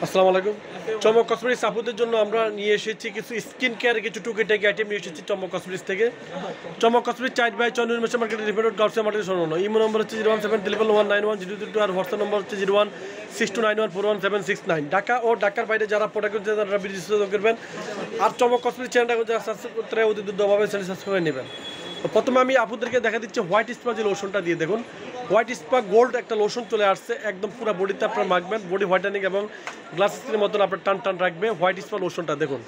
আসসালামু আলাইকুম। চমক কসমেটিক্স আপুদের জন্য আমরা নিয়ে এসেছি কিছু স্কিন কেয়ার কিছু টুকিটাকি আইটেম নিয়ে এসেছি চমক কসমেটিক্স থেকে। চমক কসমেটিক্স 4 বাই 6 নির্মাণ মার্কেট রিপোর্ট গাউসিয়া মার্কেটের সর্বনিম্ন ইমো নম্বর হচ্ছে 017 আর হোয়াটসঅ্যাপ নম্বর হচ্ছে 016291417769। ঢাকা ও ঢাকার বাইরে যারা প্রোডাক্ট কিনতে তারা বিজিত করবেন। আর চমক কসমেটিক্স চ্যানেলটা যারা সাবস্ক্রাইব করতে অতি দ্রুতভাবে চ্যানেল সাবস্ক্রাইব করে নেবেন। তো প্রথমে আমি আপুদেরকে দেখা দিচ্ছি হোয়াইট স্পা যে লোশনটা দিয়ে দেখুন। হোয়াইট স্পা গোল্ড একটা লোশন চলে আসছে, একদম পুরো বডিতে আপনারা মাখবেন, বডি হোয়াইটেনিং এবং গ্লাস স্কিনের মতন আপনার টান টান রাখবে। হোয়াইট স্পা লোশনটা দেখুন,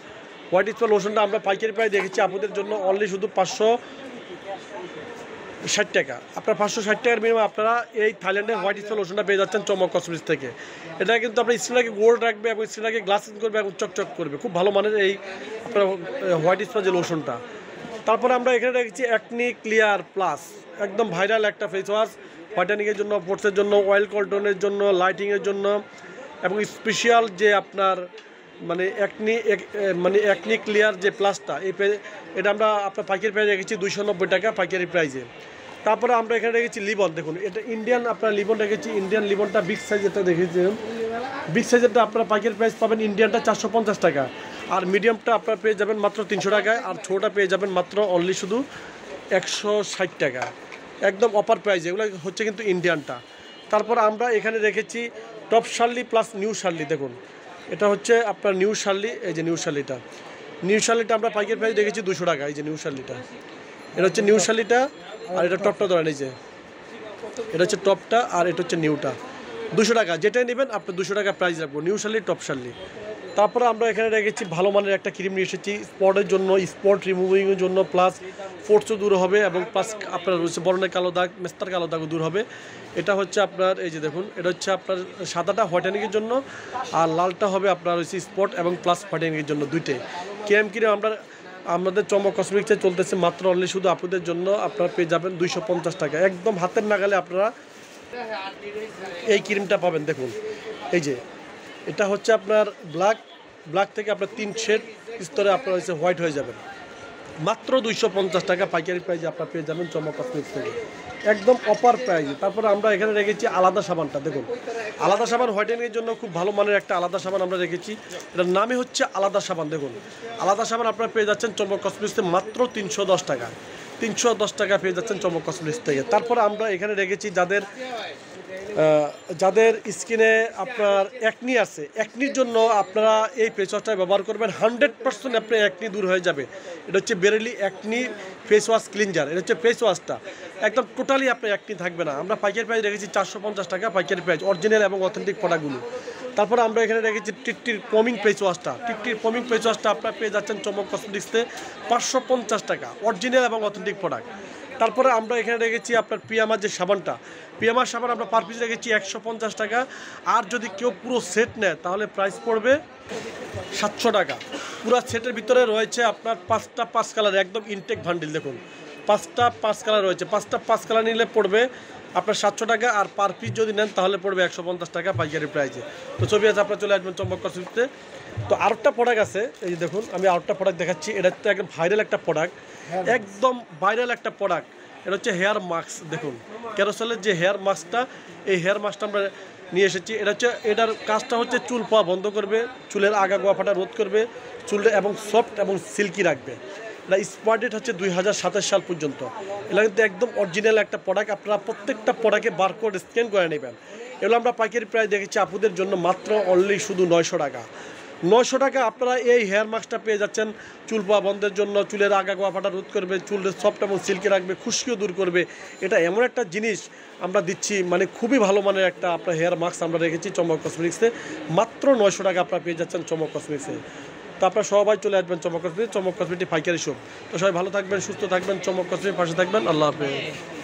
হোয়াইট স্পা লোশনটা আমরা পাইকারি প্রায় দেখেছি আপুদের জন্য অনলি শুধু 560 টাকা। আপনার 560 টাকার বিনিময়ে আপনারা এই থাইল্যান্ডের হোয়াইট স্পা লোশনটা পেয়ে যাচ্ছেন চমক কসমেটিক্স থেকে। এটা কিন্তু আপনার স্কিনটাকে গোল্ড রাখবে এবং স্কিনটাকে গ্লাস স্কিন করবে এবং চকচক করবে, খুব ভালো মানের এই আপনার হোয়াইট স্পা যে লোশনটা। তারপরে আমরা এখানে রেখেছি অ্যাকনি ক্লিয়ার প্লাস, একদম ভাইরাল একটা ফেস ওয়াশ হোয়াইটেনিংয়ের জন্য, পোর্টসের জন্য, অয়েল কন্ট্রোলের জন্য, লাইটিংয়ের জন্য এবং স্পেশাল যে আপনার অ্যাকনি ক্লিয়ার যে প্লাসটা এটা আমরা আপনার পাইকারি প্রাইস রেখেছি 290 টাকা পাইকারি প্রাইসে। তারপরে আমরা এখানে রেখেছি লিবন, দেখুন এটা ইন্ডিয়ান আপনার লিবন রেখেছি। ইন্ডিয়ান লিবনটা বিগ সাইজেরটা দেখেছি, বিগ সাইজেরটা আপনারা পাইকারি প্রাইস পাবেন ইন্ডিয়ানটা 450 টাকা, আর মিডিয়ামটা আপনারা পেয়ে যাবেন মাত্র 300 টাকায়, আর ছোটোটা পেয়ে যাবেন মাত্র অনলি শুধু 160 টাকা, একদম অফার প্রাইস। এগুলো হচ্ছে কিন্তু ইন্ডিয়ানটা। তারপর আমরা এখানে রেখেছি top Shirley plus new Shirley, দেখুন এটা হচ্ছে আপনার নিউ শার্লি। এই যে নিউ শার্লিটা আমরা পাইকারি প্রাইস রেখেছি 200 টাকা। এই যে নিউ শার্লিটা, এটা হচ্ছে নিউ শার্লিটা, আর এটা টপটা ধরেন, এই যে এটা হচ্ছে টপটা আর এটা হচ্ছে নিউটা, 200 টাকা। যেটাই নেবেন আপনি 200 টাকা প্রাইস রাখবো, নিউ শার্লি টপ শার্লি। তারপরে আমরা এখানে রেখেছি ভালো মানের একটা ক্রিম নিয়ে এসেছি স্পটের জন্য, স্পট রিমুভিংয়ের জন্য, প্লাস ফোর্সও দূর হবে এবং প্লাস আপনার রয়েছে বরণের কালো দাগ, মেস্তার কালো দাগও দূর হবে। এটা হচ্ছে আপনার এই যে দেখুন, এটা হচ্ছে আপনার সাদাটা হোয়াইটেনিংয়ের জন্য আর লালটা হবে আপনার হচ্ছে স্পট এবং প্লাস হোয়াইটেনিংয়ের জন্য, দুইটাই। ক্রিম আমাদের চমক কসমেটিক্সে চলতেছে মাত্র অনলি শুধু আপুদের জন্য আপনারা পেয়ে যাবেন 250 টাকা, একদম হাতের নাগালে আপনারা এই ক্রিমটা পাবেন। দেখুন এই যে এটা হচ্ছে আপনার ব্ল্যাক থেকে আপনার 3 শেড স্তরে আপনার হচ্ছে হোয়াইট হয়ে যাবেন, মাত্র 250 টাকা পাইকারি প্রাইজে আপনারা পেয়ে যাবেন চমক কসমেটিক্স থেকে, একদম অফার প্রাইজে। তারপরে আমরা এখানে রেখেছি আলাদা সাবানটা, দেখুন আলাদা সাবান হোয়াইটেনিংয়ের জন্য খুব ভালো মানের একটা আলাদা সাবান আমরা রেখেছি, এটার নামই হচ্ছে আলাদা সাবান। দেখুন আলাদা সাবান আপনারা পেয়ে যাচ্ছেন চমক কসমেটিক্সে মাত্র 310 টাকা, 310 টাকা পেয়ে যাচ্ছেন চমক কসমেটিক্স থেকে। তারপরে আমরা এখানে রেখেছি যাদের স্কিনে আপনার অ্যাকনি আছে, অ্যাকনির জন্য আপনারা এই ফেস ওয়াশটা ব্যবহার করবেন, 100% আপনার অ্যাকনি দূর হয়ে যাবে। এটা হচ্ছে Bareilly acne face wash cleanser, এটা হচ্ছে ফেস ওয়াশটা একদম টোটালি আপনার অ্যাকনি থাকবে না। আমরা পাইকারি প্রাইস রেখেছি 450 টাকা পাইকারি প্রাইস, অরিজিনাল এবং অথেন্টিক প্রোডাক্টগুলো। তারপরে আমরা এখানে রেখেছি টিকটির ফোমিং ফেস ওয়াশটা, আপনারা পেয়ে যাচ্ছেন চমক কসমেটিক্সে 550 টাকা, অরিজিনাল এবং অথেন্টিক প্রোডাক্ট। তারপরে আমরা এখানে রেখেছি আপনার পিয়ামার যে সাবানটা, পিয়ামার সাবান আমরা পার পিস রেখেছি 150 টাকা, আর যদি কেউ পুরো সেট নেয় তাহলে প্রাইস পড়বে 700 টাকা। পুরো সেটের ভিতরে রয়েছে আপনার 5টা 5 কালার, একদম ইনটেক ভান্ডিল। দেখুন 5টা 5 কালার রয়েছে, 5টা 5 কালার নিলে পড়বে আপনার 700 টাকা, আর পার পিস যদি নেন তাহলে পড়বে 150 টাকা পাইকারি প্রাইসে। তো ছবি আছে, আপনারা চলে আসবেন চমক কসমেটিক্সে। তো আরেকটা প্রোডাক্ট আছে, এই যে দেখুন আমি আরেকটা প্রোডাক্ট দেখাচ্ছি, এটা তো একদম ভাইরাল একটা প্রোডাক্ট, একদম ভাইরাল একটা প্রোডাক্ট। এটা হচ্ছে হেয়ার মাস্ক, দেখুন ক্যারোসেলের যে হেয়ার মাস্কটা, এই হেয়ার মাস্কটা আমরা নিয়ে এসেছি। এটার কাজটা হচ্ছে চুল পাওয়া বন্ধ করবে, চুলের আগা গোয়া ফাটা রোধ করবে, চুলটা এবং সফট এবং সিল্কি রাখবে। এটা এক্সপায়ার ডেট হচ্ছে 2027 সাল পর্যন্ত। এটা কিন্তু একদম অরিজিনাল একটা প্রোডাক্ট, আপনারা প্রত্যেকটা প্রোডাক্টে বারকোড স্ক্যান করে নেবেন। এগুলো আমরা পাইকারি প্রাইস দেখেছি আপুদের জন্য মাত্র অনলি শুধু 900 টাকা। 900 টাকা আপনারা এই হেয়ার মাস্কটা পেয়ে যাচ্ছেন চুল পাওয়া বন্ধের জন্য, চুলের আগা গোয়া ফাটা রোধ করবে, চুলের সফট এবং সিল্কি রাখবে, খুশকিও দূর করবে। এটা এমন একটা জিনিস আমরা দিচ্ছি, মানে খুবই ভালো মানের একটা আপনার হেয়ার মাস্ক আমরা রেখেছি চমক কসমেটিক্সে, মাত্র 900 টাকা আপনারা পেয়ে যাচ্ছেন চমক কসমেটিক্সে। তো আপনারা সবাই চলে আসবেন চমক কসমেটিক্স পাইকারি শপ। তো সবাই ভালো থাকবেন, সুস্থ থাকবেন, চমক কসমেটিক্স পাশে থাকবেন। আল্লাহ হাফেজ।